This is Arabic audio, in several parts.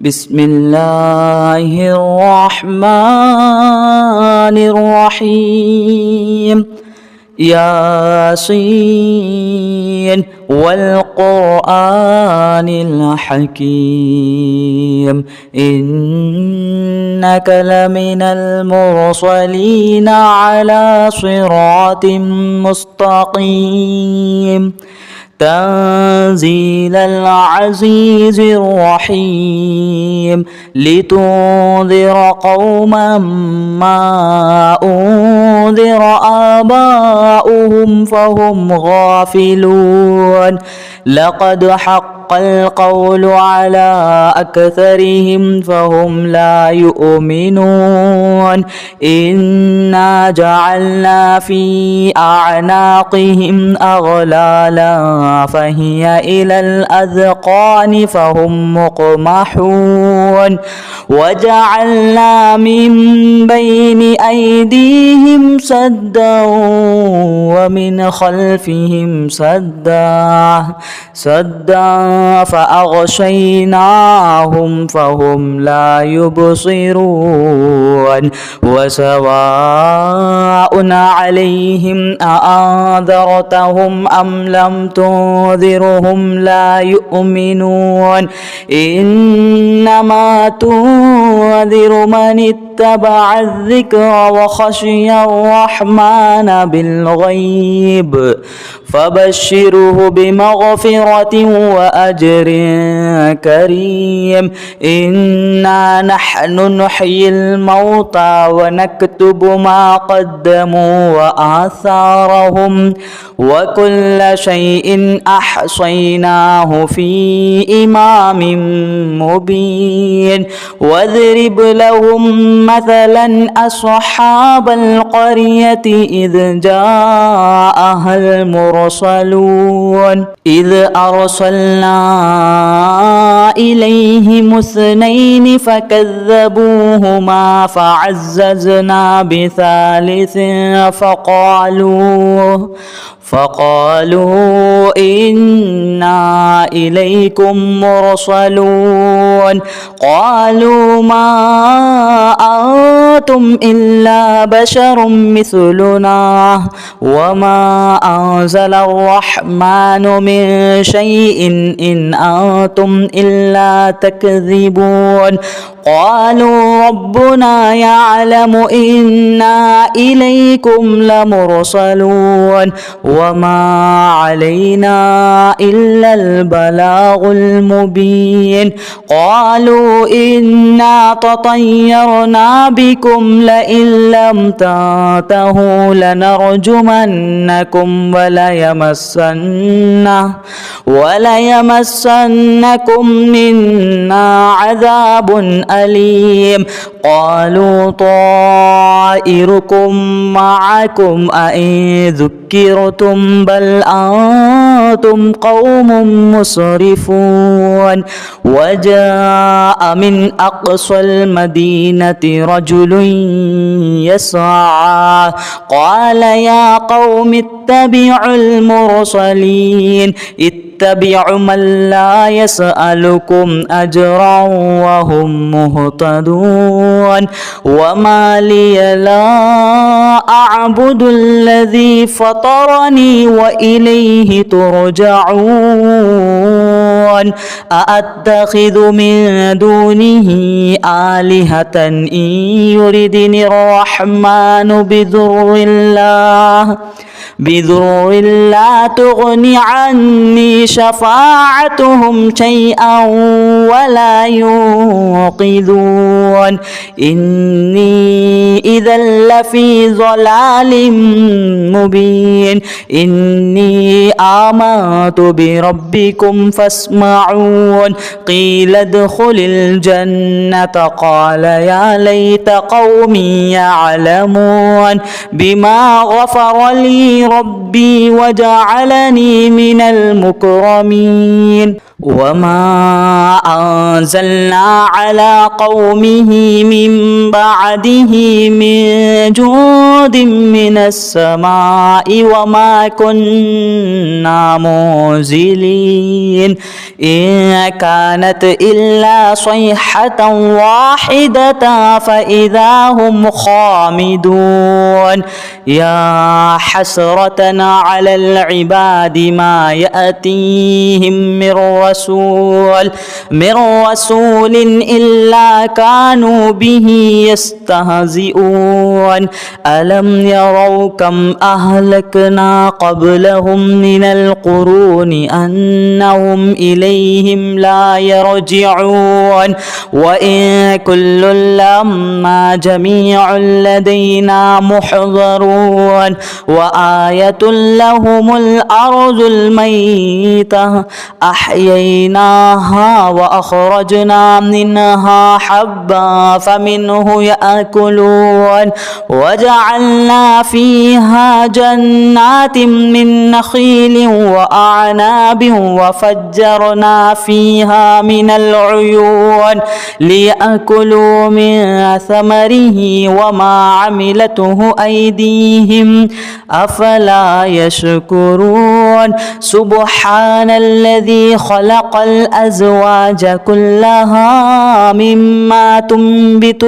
بسم الله الرحمن الرحيم ياسين والقرآن الحكيم إنك لمن المرسلين على صراط مستقيم تنزيل العزيز الرحيم لتنذر قوما ما أنذر آباؤهم فهم غافلون لقد حق القول على أكثرهم فهم لا يؤمنون إنا جعلنا في أعناقهم أغلالا فهي إلى الأذقان فهم مقمحون وجعلنا من بين أيديهم سدا ومن خلفهم سدا فأغشيناهم فهم لا يبصرون وسواء عليهم أأنذرتهم أم لم تنذرهم لا يؤمنون إنما تنذر من اتبع الذكر وخشي الرحمن بالغيب فبشره بمغفرة وأجر كريم إنا نحن نحيي الموتى ونكتب ما قدموا وآثارهم وكل شيء أحصيناه في إمام مبين واضرب لهم مثلا أصحاب القرية إذ جاءها المرسلون إذ أرسلنا إليهم اثنين فكذبوهما فعززنا بثالث فقالوا إنا إليكم مرسلون قالوا ما أنتم إلا بشر مثلنا وما أنزل الرحمن من شيء إن أنتم إلا تكذبون قالوا ربنا يعلم إنا إليكم لمرسلون وما علينا إلا البلاغ المبين قالوا إنا تطيرنا بكم لئن لم تنتهوا لنرجمنكم وليمسنكم منا عذاب أليم قالوا طائركم معكم أئن ذكرتم بل أنتم قوم مسرفون وجاء من أقصى المدينة رجل يسعى قال يا قوم اتبعوا المرسلين اتبعوا من لا يسألكم أجرا وهم مهتدون وما لي لا أعبد الذي فطرني وإليه ترجعون أأتخذ من دونه آلهة إن يردني الرحمن بضر لا تغني عني شفاعتهم شيئا ولا ينقذون إني إذا لفي ضلال مبين إني آمنت بربكم فاسمعون قيل ادخل الجنة قال يا ليت قومي يعلمون بما غفر لي ربي وجعلني من المكرمين وما أنزلنا على قومه من بعده من جود من السماء وما كنا منزلين إن كانت إلا صيحة واحدة فإذا هم خامدون يا حسرة على العباد ما يأتيهم من رسول إلا كانوا به يستهزئون ألم يروا كم أهلكنا قبلهم من القرون أنهم إليهم لا يرجعون وإن كل لما جميع لدينا محضرون وآية لهم الأرض الميتة أحييناها وأخرجنا منها حبا فمنه يأكلون وجعلنا فيها جنات من نخيل وأعناب وفجرنا فيها من العيون ليأكلوا من ثمره وما عملته أيديهم أفلا يشكرون سبحان الذي خلق الأزواج كلها مما تنبت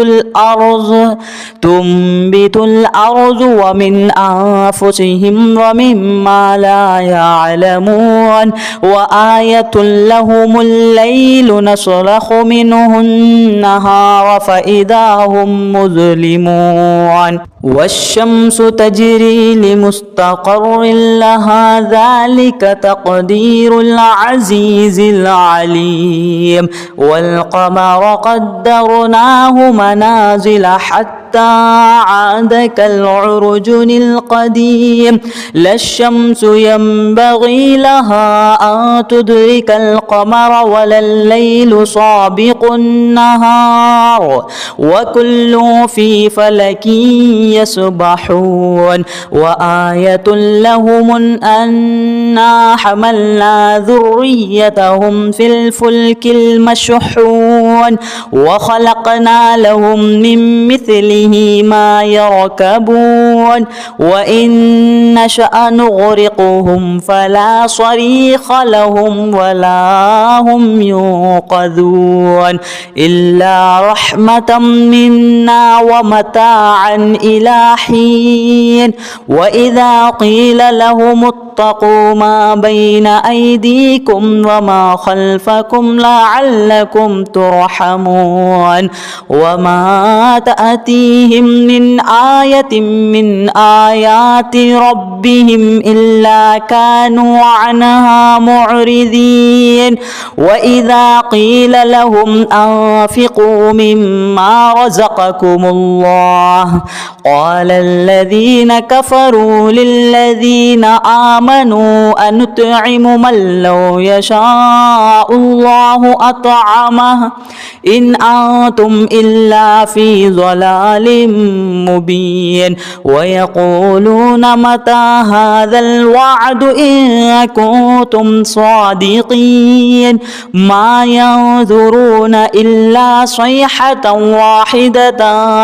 الأرض ومن أنفسهم ومما لا يعلمون وآية لهم الليل نسلخ منه النهار فإذا هم مظلمون والشمس تجري لمستقر لها ذلك تقدير العزيز العليم والقمر قدرناه منازل حتى عاد كالعرجون القديم لا الشمس ينبغي لها أن تدرك القمر ولا الليل سابق النهار وكل في فلك يسبحون وآية لهم أنا حملنا ذريتهم في الفلك المشحون وخلقنا لهم من مثله ما يركبون وإن نشأ نغرقهم فلا صريخ لهم ولا هم ينقذون إلا رحمة منا ومتاعا إلى حين وإذا قيل لهم اتقوا ما بين أيديكم وما خلفكم لعلكم ترحمون وما تأتيهم من آية من آيات ربهم إلا كانوا عنها معرضين وإذا قيل لهم أنفقوا مما رزقكم الله قال الذين كفروا للذين آمنوا أنطعم من لو يشاء الله أطعمه إن أنتم إلا في ضلال مبين ويقولون متى هذا الوعد إن كنتم صادقين ما ينظرون إلا صيحة واحدة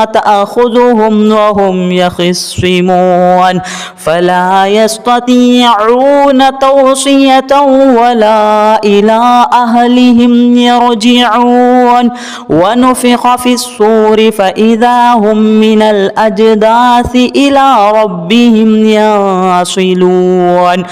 تأخذهم وهم يخصمون فلا يستطيعون توصية ولا إلى أهلهم يرجعون ونفخ في الصور فإذا هم من الأجداث إلى ربهم يصلون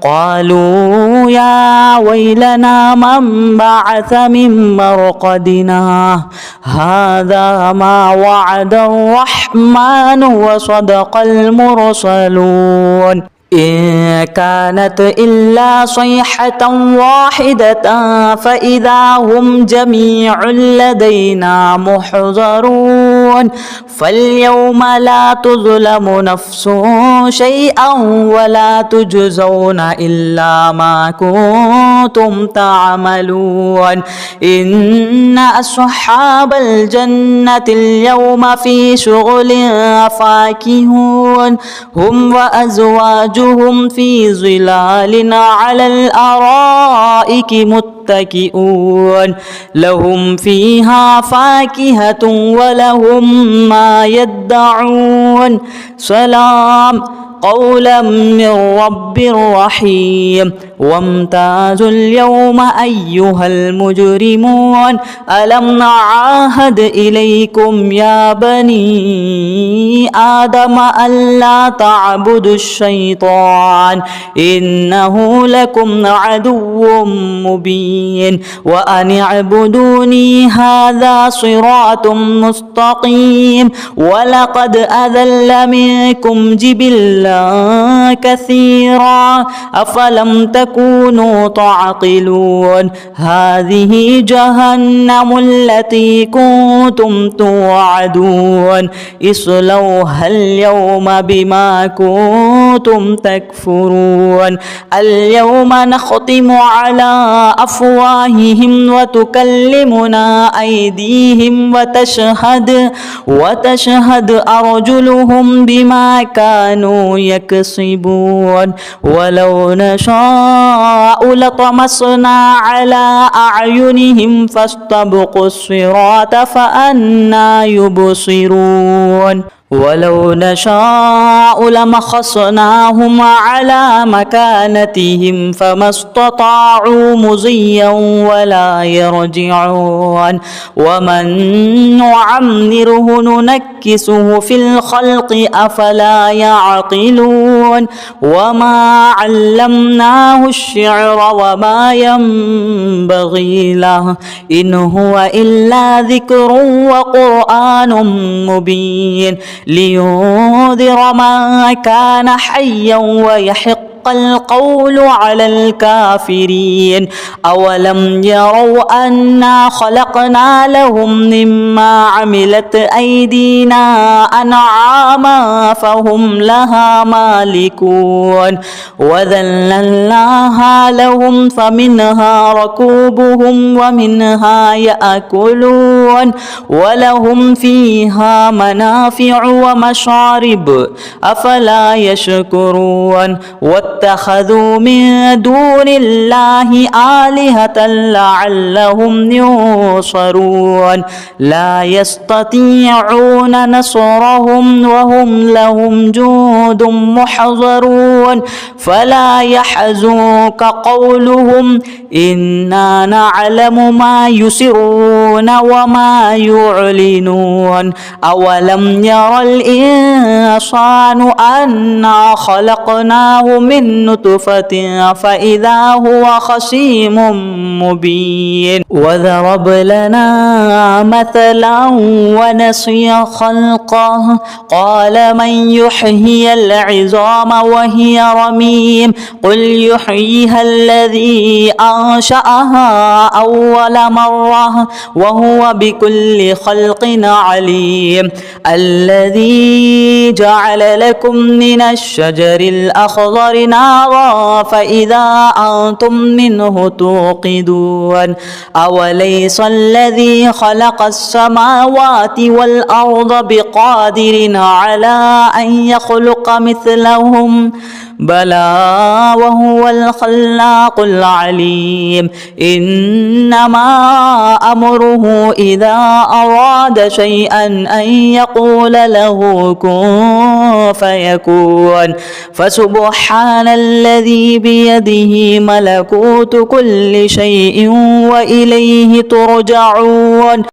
قالوا يا ويلنا من بعث من مرقدنا هذا ما وعد الرحمن وصدق المرسلون إن كانت إلا صيحة واحدة فإذا هم جميع لدينا محضرون فاليوم لا تظلم نفس شيئا ولا تجزون إلا ما كنتم تعملون إن أصحاب الجنة اليوم في شغل فاكهون هم وأزواجهم في ظلال على الأرائك متكئون متكئون لهم فيها فاكهة ولهم ما يدعون سلام قولا من رب رحيم وامتازوا اليوم أيها المجرمون ألم نعاهد إليكم يا بني آدم ألا تعبدوا الشيطان إنه لكم عدو مبين وأن اعبدوني هذا صراط مستقيم ولقد أذل منكم جبلا كثيرا أفلم تكونوا تعقلون هذه جهنم التي كنتم توعدون اصلوها اليوم بما كنتم تكفرون اليوم نختم على أفواههم وتكلمنا أيديهم وتشهد أرجلهم بما كانوا يكسبون ولو نشاء لطمسنا على أعينهم فاستبقوا الصراط فأنى يبصرون ولو نشاء لمخصناهم على مكانتهم فما استطاعوا مضيا ولا يرجعون ومن نعمره ننكسه في الخلق أفلا يعقلون وما علمناه الشعر وما ينبغي له إن هو إلا ذكر وقرآن مبين لينذر من كان حيا ويحق القول على الكافرين أولم يروا أنا خلقنا لهم مما عملت أيدينا أنعاما فهم لها مالكون وذللناها لهم فمنها ركوبهم ومنها يأكلون ولهم فيها منافع ومشارب أفلا يشكرون واتخذوا من دون الله آلهة لعلهم ينصرون لا يستطيعون نصرهم وهم لهم جند محضرون فلا يحزنك قولهم إنا نعلم ما يسرون وما يعلنون أولم ير الإنسان أنا خلقناه من نطفة فإذا هو خصيم مبين وضرب لنا مثلا ونسي خلقه قال من يحيي العظام وهي رميم قل يحييها الذي أنشأها أول مرة وهو بكل خلق عليم الذي جعل لكم من الشجر الأخضر نارا فإذا أنتم منه توقدون أوليس الذي خلق السماوات والأرض بقادر على أن يخلق مثلهم بلى وهو الخلاق العليم إنما أمره إذا أراد شيئا أن يقول له كن فيكون فسبحان الذي بيده ملكوت كل شيء وإليه ترجعون